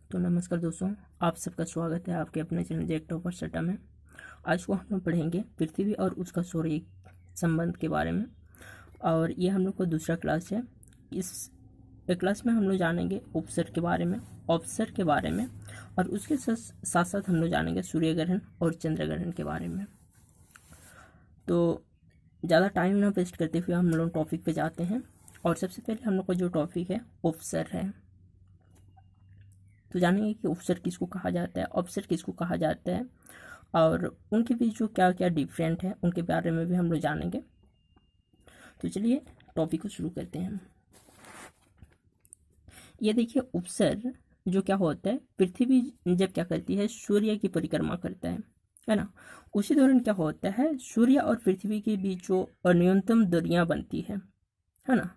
तो नमस्कार दोस्तों, आप सबका स्वागत है आपके अपने चैनल जेक टॉपर सट्टा में। आज को हम लोग पढ़ेंगे पृथ्वी और उसका सौर संबंध के बारे में। और ये हम लोग का दूसरा क्लास है। इस क्लास में हम लोग जानेंगे उपसर्ग के बारे में, अवसर के बारे में, और उसके साथ साथ हम लोग जानेंगे सूर्य ग्रहण और चंद्र ग्रहण के बारे में। तो ज़्यादा टाइम ना वेस्ट करते हुए हम लोग टॉपिक पे जाते हैं। और सबसे पहले हम लोग का जो टॉपिक है उपसर्ग है। तो जानेंगे कि उपसर्ग किसको कहा जाता है, अवसर किसको कहा जाता है, और उनके बीच जो क्या क्या डिफरेंट है उनके बारे में भी हम लोग जानेंगे। तो चलिए टॉपिक को शुरू करते हैं। ये देखिए, उपसर्ग जो क्या होता है, पृथ्वी जब क्या करती है, सूर्य की परिक्रमा करता है ना। उसी दौरान क्या होता है, सूर्य और पृथ्वी के बीच जो न्यूनतम दूरियां बनती है ना,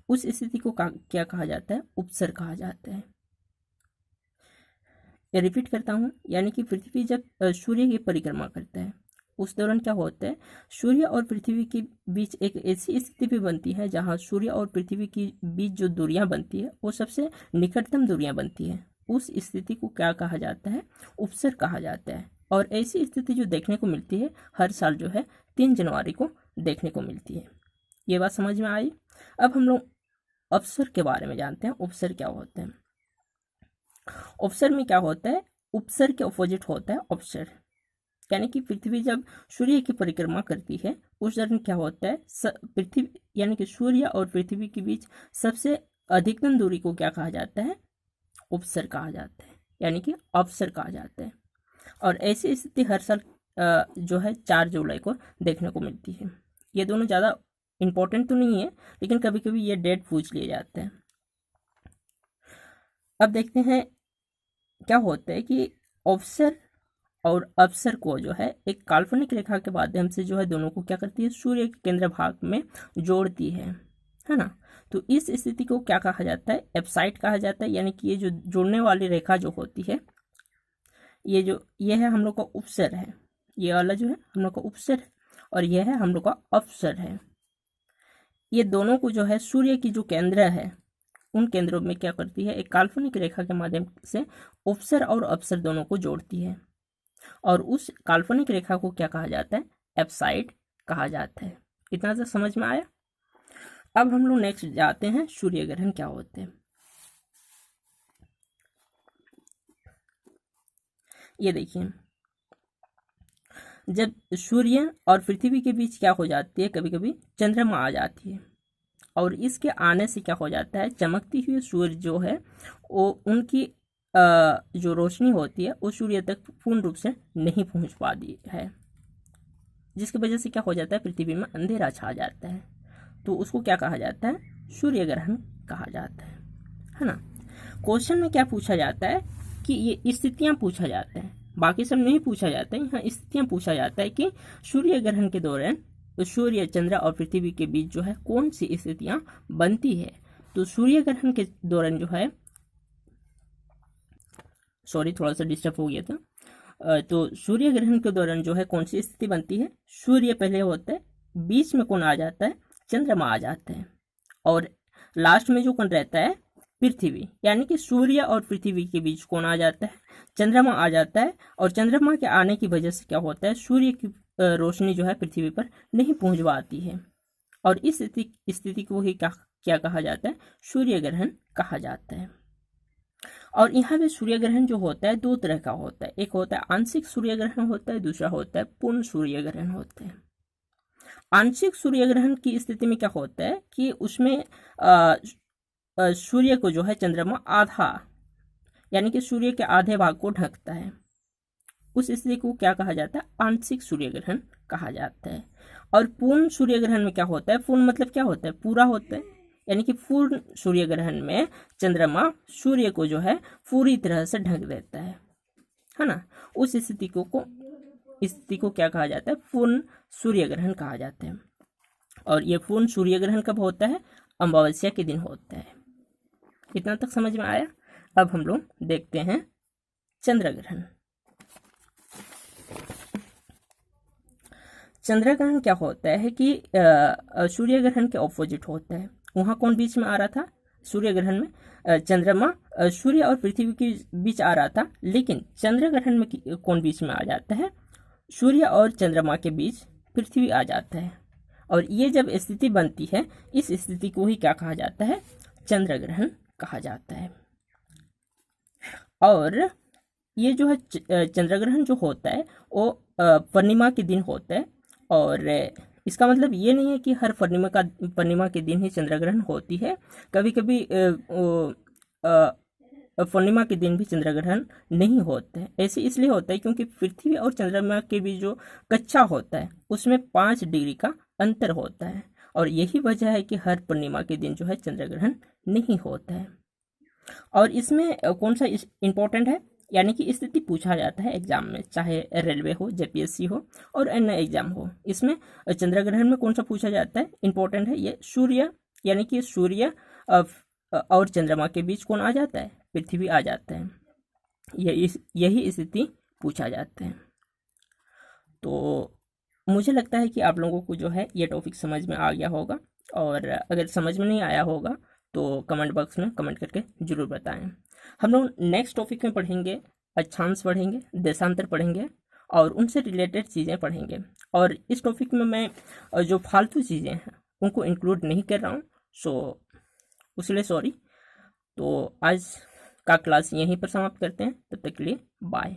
उस स्थिति को क्या कहा जाता है, उपसर्ग कहा जाता है। रिपीट करता हूँ, यानी कि पृथ्वी जब सूर्य की परिक्रमा करता है उस दौरान क्या होता है, सूर्य और पृथ्वी के बीच एक ऐसी स्थिति भी बनती है जहाँ सूर्य और पृथ्वी के बीच जो दूरियां बनती है वो सबसे निकटतम दूरियां बनती है। उस स्थिति को क्या कहा जाता है, उपसर्ग कहा जाता है। और ऐसी स्थिति जो देखने को मिलती है हर साल जो है 3 जनवरी को देखने को मिलती है। ये बात समझ में आई। अब हम लोग अवसर के बारे में जानते हैं, उपसर्ग क्या होते हैं। उपसर्ग में क्या होता है, उपसर्ग के ऑपोजिट होता है अवसर। यानी कि पृथ्वी जब सूर्य की परिक्रमा करती है उस दौरान क्या होता है, पृथ्वी यानी कि सूर्य और पृथ्वी के बीच सबसे अधिकतम दूरी को क्या कहा जाता है, उपसर्ग कहा जाता है, यानी कि अवसर कहा जाता है। और ऐसी स्थिति हर साल जो है 4 जुलाई को देखने को मिलती है। ये दोनों ज़्यादा इंपॉर्टेंट तो नहीं है, लेकिन कभी कभी ये डेट पूछ लिए जाते हैं। अब देखते हैं क्या होता है कि अवसर और अवसर को जो है एक काल्पनिक रेखा के माध्यम से जो है दोनों को क्या करती है, सूर्य के केंद्र भाग में जोड़ती है ना। तो इस स्थिति को क्या कहा जाता है, एप्साइड कहा जाता है। यानी कि ये जो जोड़ने वाली रेखा जो होती है, ये है हम लोग का उपसर है, ये वाला जो है हम लोग का उपसर है, और यह है हम लोग का अवसर है। ये दोनों को जो है सूर्य की जो केंद्र है उन केंद्रों में क्या करती है, एक काल्पनिक रेखा के माध्यम से उपसर और अवसर दोनों को जोड़ती है। और उस काल्पनिक रेखा को क्या कहा जाता है, एप्साइड कहा जाता है। इतना तो समझ में आया। अब हम लोग नेक्स्ट जाते हैं, सूर्य ग्रहण क्या होते हैं। ये देखिए, जब सूर्य और पृथ्वी के बीच क्या हो जाती है, कभी कभी चंद्रमा आ जाती है, और इसके आने से क्या हो जाता है, चमकती हुई सूर्य जो है वो उनकी जो रोशनी होती है वो सूर्य तक पूर्ण रूप से नहीं पहुंच पाती है, जिसकी वजह से क्या हो जाता है, पृथ्वी में अंधेरा छा जाता है। तो उसको क्या कहा जाता है, सूर्य ग्रहण कहा जाता है ना। क्वेश्चन में क्या पूछा जाता है कि ये स्थितियां पूछा जाता है, बाकी सब नहीं पूछा जाता है, यहाँ स्थितियां पूछा जाता है कि सूर्य ग्रहण के दौरान तो सूर्य, चंद्र और पृथ्वी के बीच जो है कौन सी स्थितियां बनती है। तो सूर्य ग्रहण के दौरान जो है, सॉरी थोड़ा सा डिस्टर्ब हो गया था। तो सूर्य ग्रहण के दौरान जो है कौन सी स्थिति बनती है, सूर्य पहले होता है, बीच में कौन आ जाता है, चंद्रमा आ जाता है, और लास्ट में जो कौन रहता है, पृथ्वी। यानी कि सूर्य और पृथ्वी के बीच कौन आ जाता है, चंद्रमा आ जाता है। और चंद्रमा के आने की वजह से क्या होता है, सूर्य की रोशनी जो है पृथ्वी पर नहीं पहुंच पाती है, और इस स्थिति को ही क्या कहा जाता है, सूर्य ग्रहण कहा जाता है। और यहाँ पे सूर्य ग्रहण जो होता है 2 तरह का होता है, एक होता है आंशिक सूर्य ग्रहण होता है, दूसरा होता है पूर्ण सूर्य ग्रहण होता है। आंशिक सूर्य ग्रहण की स्थिति में क्या होता है कि उसमें सूर्य को जो है चंद्रमा आधा, यानी कि सूर्य के आधे भाग को ढकता है। उस स्थिति को क्या कहा जाता है, आंशिक सूर्य ग्रहण कहा जाता है। और पूर्ण सूर्य ग्रहण में क्या होता है, पूर्ण मतलब क्या होता है, पूरा होता है। यानी कि पूर्ण सूर्य ग्रहण में चंद्रमा सूर्य को जो है पूरी तरह से ढक देता है ना। उस स्थिति को क्या कहा जाता है, पूर्ण सूर्य ग्रहण कहा जाता है। और ये पूर्ण सूर्य ग्रहण कब होता है, अमावस्या के दिन होता है। इतना तक समझ में आया। अब हम लोग देखते हैं चंद्र ग्रहण। चंद्र ग्रहण क्या होता है कि सूर्य ग्रहण के ऑपोजिट होता है। वहां कौन बीच में आ रहा था, सूर्य ग्रहण में चंद्रमा सूर्य और पृथ्वी के बीच आ रहा था, लेकिन चंद्र ग्रहण में कौन बीच में आ जाता है? सूर्य और चंद्रमा के बीच पृथ्वी आ जाता है। और ये जब स्थिति बनती है, इस स्थिति को ही क्या कहा जाता है? चंद्र ग्रहण कहा जाता है। और ये जो है चंद्र ग्रहण जो होता है वो पूर्णिमा के दिन होता है। और इसका मतलब ये नहीं है कि हर पूर्णिमा के दिन ही चंद्र ग्रहण होती है। कभी कभी पूर्णिमा के दिन भी चंद्र ग्रहण नहीं होते हैं। ऐसे इसलिए होता है क्योंकि पृथ्वी और चंद्रमा के बीच जो कक्षा होता है उसमें 5 डिग्री का अंतर होता है, और यही वजह है कि हर पूर्णिमा के दिन जो है चंद्र ग्रहण नहीं होता है। और इसमें कौन सा इम्पोर्टेंट है, यानी कि स्थिति पूछा जाता है एग्जाम में, चाहे रेलवे हो, जेपीएससी हो और अन्य एग्जाम हो। इसमें चंद्र ग्रहण में कौन सा पूछा जाता है, इम्पोर्टेंट है ये सूर्य, यानी कि सूर्य और चंद्रमा के बीच कौन आ जाता है? पृथ्वी आ जाता है। यही स्थिति पूछा जाता है। तो मुझे लगता है कि आप लोगों को जो है ये टॉपिक समझ में आ गया होगा, और अगर समझ में नहीं आया होगा तो कमेंट बॉक्स में कमेंट करके ज़रूर बताएं। हम लोग नेक्स्ट टॉपिक में पढ़ेंगे, अक्षांश पढ़ेंगे, देशांतर पढ़ेंगे और उनसे रिलेटेड चीज़ें पढ़ेंगे। और इस टॉपिक में मैं जो फालतू चीज़ें हैं उनको इंक्लूड नहीं कर रहा हूँ, सो उसके सॉरी। तो आज का क्लास यहीं पर समाप्त करते हैं, तब तक के लिए बाय।